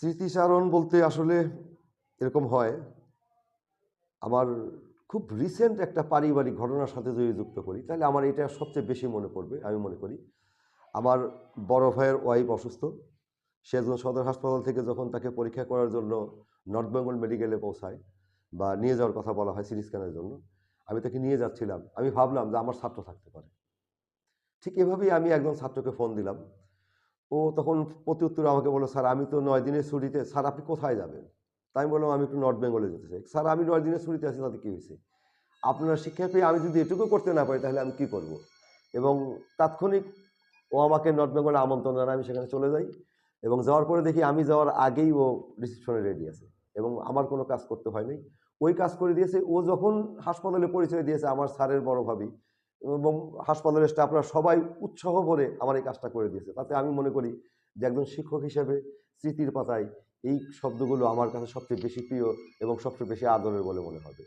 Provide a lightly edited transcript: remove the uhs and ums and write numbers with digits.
স্মৃতিচারণ বলতে আসলে এরকম হয়, আমার খুব রিসেন্ট একটা পারিবারিক ঘটনার সাথে যদি যুক্ত করি তাহলে আমার এটা সবচেয়ে বেশি মনে পড়বে। আমি মনে করি আমার বড় ভাইয়ের ওয়াইফ অসুস্থ। সে একজন সদর হাসপাতাল থেকে যখন তাকে পরীক্ষা করার জন্য নর্থ বেঙ্গল মেডিকেলে পৌঁছায় বা নিয়ে যাওয়ার কথা বলা হয় সিটি স্ক্যানের জন্য, আমি তাকে নিয়ে যাচ্ছিলাম। আমি ভাবলাম যে আমার ছাত্র থাকতে পারে। ঠিক এভাবেই আমি একজন ছাত্রকে ফোন দিলাম। ও তখন প্রতি উত্তরে আমাকে বলল, স্যার আমি তো 9 দিনের ছুটিতে, স্যার আপনি কোথায় যাবেন? তাই আমি বললাম আমি একটু নর্থ বেঙ্গলে যেতে চাই। স্যার আমি 9 দিনের ছুটিতে আছি, তাতে কী হয়েছে? আপনার শিক্ষা পেয়ে আমি যদি এটুকু করতে না পারি তাহলে আমি কী করব? এবং তাৎক্ষণিক ও আমাকে নর্থ বেঙ্গলে আমন্ত্রণ জানায়, আমি সেখানে চলে যাই এবং যাওয়ার পরে দেখি আমি যাওয়ার আগেই ও রিসেপশনে রেডি আছে এবং আমার কোনো কাজ করতে হয় নাই। ওই কাজ করে দিয়েছে। ও যখন হাসপাতালে পরিচয় দিয়েছে আমার স্যারের বড় ভাবি এবং হাসপাতালের স্টাফরা সবাই উৎসাহ ভরে আমার এই কাজটা করে দিয়েছে। তাতে আমি মনে করি যে একজন শিক্ষক হিসেবে স্মৃতির পাতায় এই শব্দগুলো আমার কাছে সবচেয়ে বেশি প্রিয় এবং সবচেয়ে বেশি আদরের বলে মনে হবে।